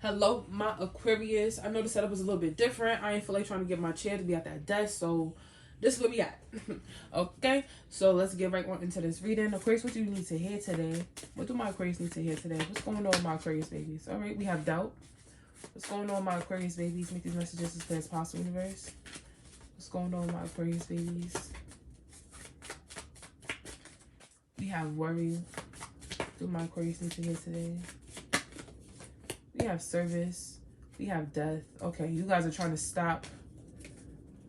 Hello, my Aquarius. I know the setup was a little bit different. I ain't feel like trying to get my chair to be at that desk, so this is where we at. Okay, so let's get right on into this reading. Aquarius, what do you need to hear today? What do my Aquarius need to hear today? What's going on with my Aquarius babies? All right, we have doubt. What's going on with my Aquarius babies? Make these messages as clear as possible, universe. What's going on with my Aquarius babies? We have worry. What do my Aquarius need to hear today? We have service. We have death. Okay, you guys are trying to stop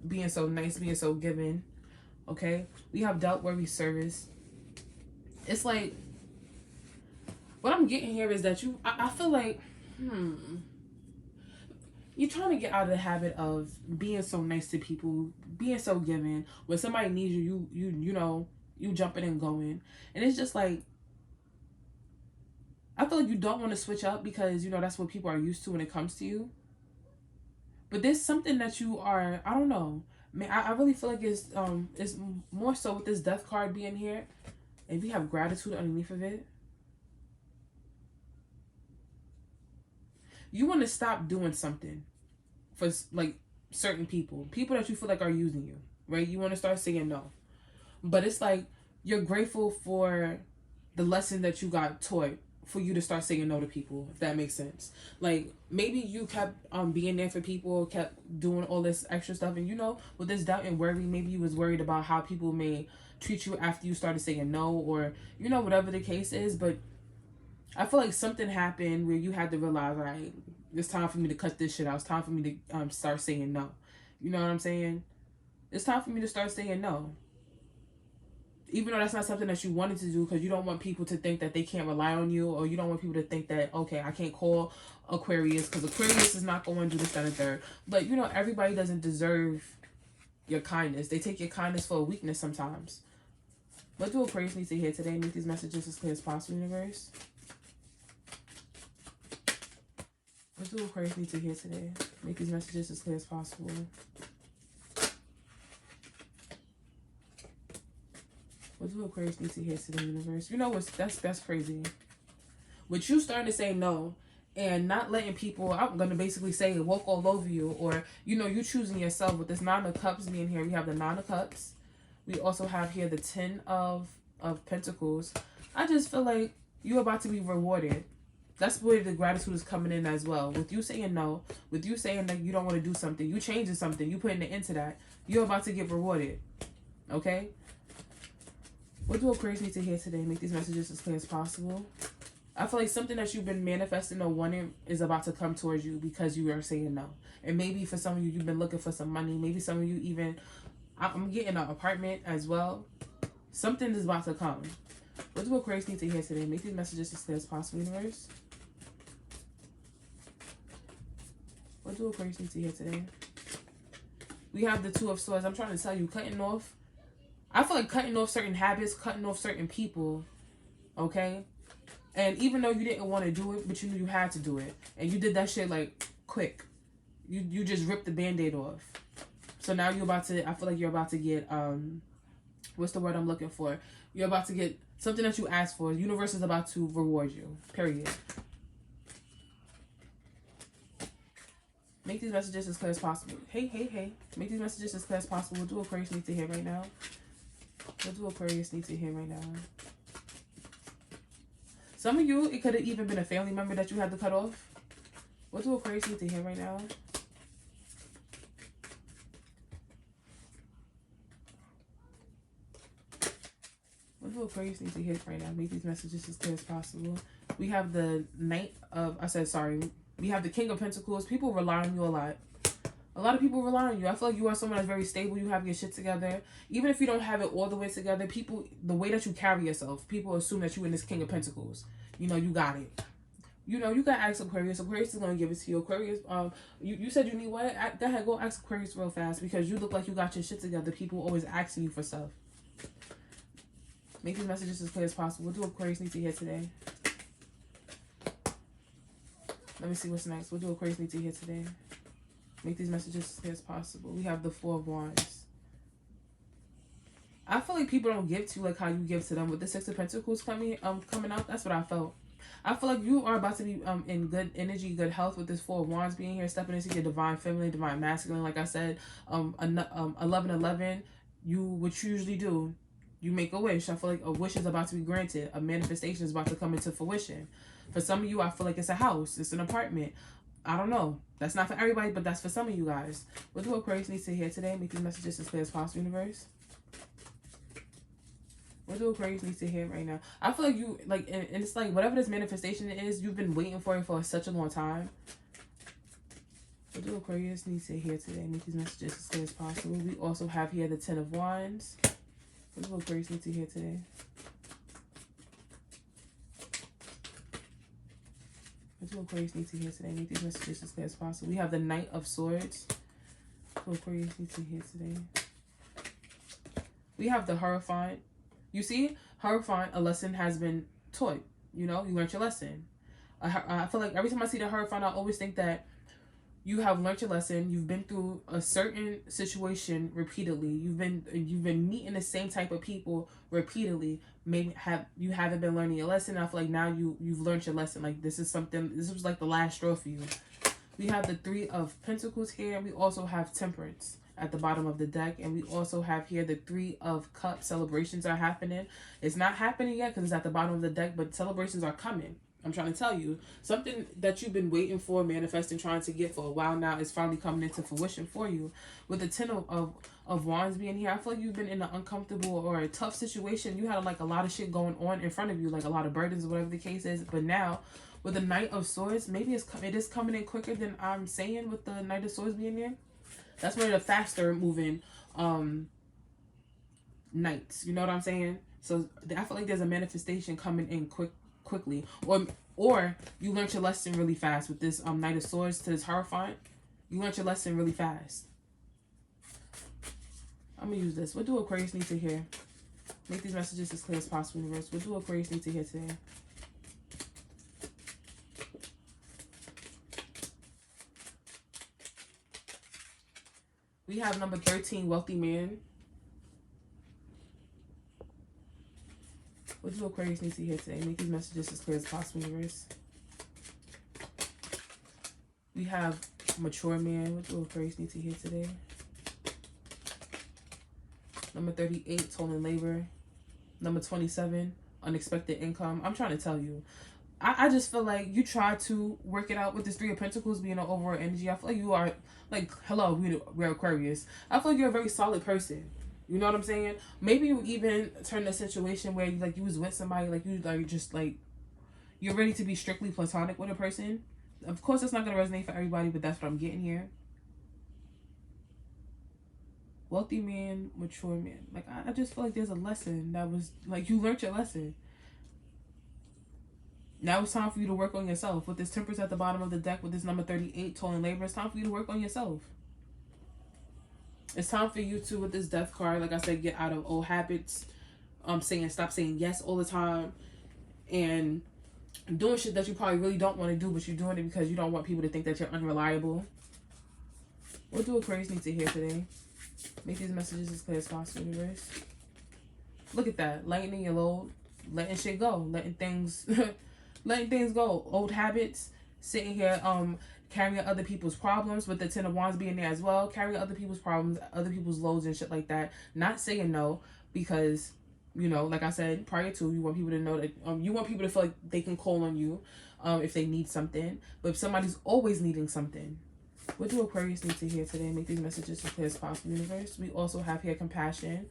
being so nice, being so giving. Okay, we have doubt, worry, service. It's like, what I'm getting here is that I feel like, you're trying to get out of the habit of being so nice to people, being so giving. When somebody needs you, you know, you jumping and going. And it's just like, I feel like you don't want to switch up because, you know, that's what people are used to when it comes to you. But there's something that you are, I don't know. Man, I really feel like it's more so with this death card being here. And we have gratitude underneath of it. You want to stop doing something for, like, certain people. People that you feel like are using you, right? You want to start saying no. But it's like you're grateful for the lesson that you got taught for you to start saying no to people, if that makes sense. Like, maybe you kept being there for people, kept doing all this extra stuff, and you know, with this doubt and worry, maybe you was worried about how people may treat you after you started saying no, or, you know, whatever the case is. But I feel like something happened where you had to realize, all right, it's time for me to cut this shit out. It's time for me to start saying no. You know what I'm saying? It's time for me to start saying no. Even though that's not something that you wanted to do, because you don't want people to think that they can't rely on you, or you don't want people to think that, okay, I can't call Aquarius because Aquarius is not going to do this, that, and third. But, you know, everybody doesn't deserve your kindness. They take your kindness for a weakness sometimes. What do Aquarius need to hear today? Make these messages as clear as possible, universe. What do Aquarius need to hear today? Make these messages as clear as possible. What do Aquarius need to hear today, universe? You know what's that's crazy. With you starting to say no and not letting people, I'm gonna basically say, walk all over you, or, you know, you choosing yourself. With this Nine of Cups being here, we have the Nine of Cups. We also have here the Ten of Pentacles. I just feel like you're about to be rewarded. That's where the gratitude is coming in as well. With you saying no, with you saying that you don't want to do something, you changing something, you putting it into that, you're about to get rewarded. Okay? What do Aquarius need to hear today? Make these messages as clear as possible. I feel like something that you've been manifesting or wanting is about to come towards you because you are saying no. And maybe for some of you, you've been looking for some money. Maybe some of you even, I'm getting an apartment as well. Something is about to come. What do Aquarius need to hear today? Make these messages as clear as possible, universe. What do Aquarius need to hear today? We have the Two of Swords. I'm trying to tell you, cutting off. I feel like cutting off certain habits, cutting off certain people, okay? And even though you didn't want to do it, but you knew you had to do it. And you did that shit, like, quick. You just ripped the Band-Aid off. So now you're about to, I feel like you're about to get, what's the word I'm looking for? You're about to get something that you asked for. The universe is about to reward you, period. Make these messages as clear as possible. Hey. Make these messages as clear as possible. What do Aquarius need to hear right now? What do Aquarius need to hear right now? Some of you, it could have even been a family member that you had to cut off. What do Aquarius need to hear right now? What do Aquarius need to hear right now? Make these messages as clear as possible. We have the we have the King of Pentacles. People rely on you a lot. A lot of people rely on you. I feel like you are someone that's very stable. You have your shit together. Even if you don't have it all the way together, people, the way that you carry yourself, people assume that you in this King of Pentacles. You know, you got it. You know, you got to ask Aquarius. Aquarius is going to give it to you. Aquarius, you said you need what? Go ahead, go ask Aquarius real fast because you look like you got your shit together. People always asking you for stuff. Make these messages as clear as possible. What do Aquarius need to hear today? Let me see what's next. What do Aquarius need to hear today? Make these messages as clear as possible. We have the Four of Wands. I feel like people don't give to you like how you give to them. With the Six of Pentacles coming out, that's what I felt. I feel like you are about to be in good energy, good health with this Four of Wands being here, stepping into your divine feminine, divine masculine. Like I said, 1111, what you usually do, you make a wish. I feel like a wish is about to be granted. A manifestation is about to come into fruition. For some of you, I feel like it's a house, it's an apartment. I don't know. That's not for everybody, but that's for some of you guys. What do Aquarius need to hear today? Make these messages as clear as possible, universe. What do Aquarius need to hear right now? I feel like you, like, and it's like, whatever this manifestation is, you've been waiting for it for such a long time. What do Aquarius need to hear today? Make these messages as clear as possible. We also have here the Ten of Wands. What do Aquarius need to hear today? What do Aquarius need to hear today? Make these messages as clear as possible. We have the Knight of Swords. What do Aquarius need to hear today? We have the Hierophant. You see, Hierophant, a lesson has been taught. You know, you learned your lesson. I feel like every time I see the Hierophant, I always think that you have learned your lesson. You've been through a certain situation repeatedly. You've been meeting the same type of people repeatedly. Maybe you haven't been learning your lesson. I feel like now you've learned your lesson. Like this is something. This was like the last straw for you. We have the Three of Pentacles here. We also have Temperance at the bottom of the deck, and we also have here the Three of Cups. Celebrations are happening. It's not happening yet because it's at the bottom of the deck, but celebrations are coming. I'm trying to tell you, something that you've been waiting for, manifesting, trying to get for a while now is finally coming into fruition for you. With the Ten of Wands being here, I feel like you've been in an uncomfortable or a tough situation. You had like a lot of shit going on in front of you, like a lot of burdens or whatever the case is. But now, with the Knight of Swords, maybe it is coming in quicker than I'm saying with the Knight of Swords being there. That's one of the faster moving knights. You know what I'm saying? So I feel like there's a manifestation coming in quickly, or you learned your lesson really fast with this Knight of Swords to this Hierophant. You learned your lesson really fast. I'm gonna use this. What do Aquarius need to hear? Make these messages as clear as possible, universe. What do Aquarius need to hear today? We have number 13, Wealthy Man. What do Aquarius need to hear today? Make these messages as clear as possible, universe. We have Mature Man. What do Aquarius need to hear today? Number 38, Stolen Labor. Number 27, Unexpected Income. I'm trying to tell you. I just feel like you try to work it out with this Three of Pentacles being an overall energy. I feel like you are, like, hello, we're Aquarius. I feel like you're a very solid person. You know what I'm saying? Maybe you even turn a situation where you was with somebody, like you like just like you're ready to be strictly platonic with a person. Of course, that's not gonna resonate for everybody, but that's what I'm getting here. Wealthy man, mature man. Like I just feel like there's a lesson that was like you learned your lesson. Now it's time for you to work on yourself. With this Temperance at the bottom of the deck, with this number 38, Stolen Labor, it's time for you to work on yourself. It's time for you to, with this Death card, like I said, get out of old habits. Stop saying yes all the time. And doing shit that you probably really don't want to do, but you're doing it because you don't want people to think that you're unreliable. What do Aquarius need to hear today? Make these messages as clear as possible, universe. Look at that. Lightening your load. Letting shit go. Letting things go. Old habits. Sitting here, carrying other people's problems, with the Ten of Wands being there as well. Carrying other people's problems, other people's loads and shit like that. Not saying no, because, you know, like I said prior to, you want people to know that, you want people to feel like they can call on you if they need something. But if somebody's always needing something, what do Aquarius need to hear today? Make these messages as clear as possible, universe. We also have here compassion.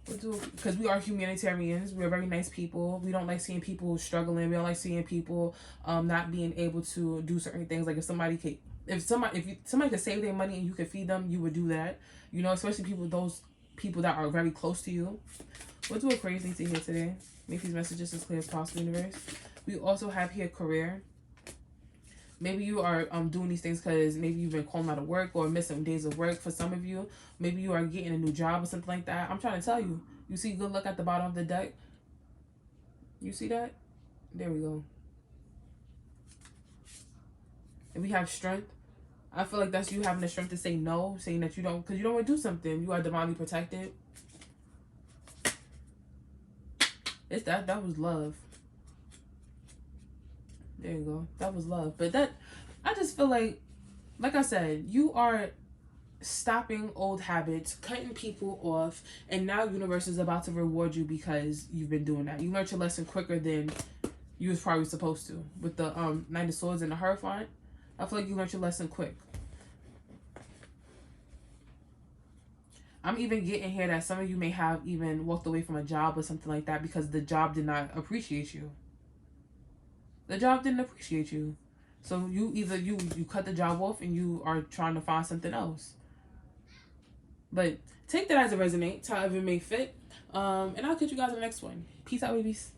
Because we are humanitarians, we're very nice people. We don't like seeing people struggling. We don't like seeing people not being able to do certain things. Like if somebody could save their money and you could feed them, you would do that. You know, especially those people that are very close to you. What do Aquarius need to hear today? Make these messages as clear as possible, universe. We also have here career. Maybe you are doing these things because maybe you've been calling out of work or missing days of work for some of you. Maybe you are getting a new job or something like that. I'm trying to tell you. You see good luck at the bottom of the deck? You see that? There we go. And we have strength. I feel like that's you having the strength to say no, saying that you don't, because you don't want to do something. You are divinely protected. It's that was love. There you go. That was love. But that, I just feel like I said, you are stopping old habits, cutting people off, and now universe is about to reward you because you've been doing that. You learned your lesson quicker than you was probably supposed to. With the Knight of Swords and the Hierophant, I feel like you learned your lesson quick. I'm even getting here that some of you may have even walked away from a job or something like that because the job did not appreciate you. The job didn't appreciate you. So you either you cut the job off and you are trying to find something else. But take that as it resonates, however it may fit. And I'll catch you guys in the next one. Peace out, babies.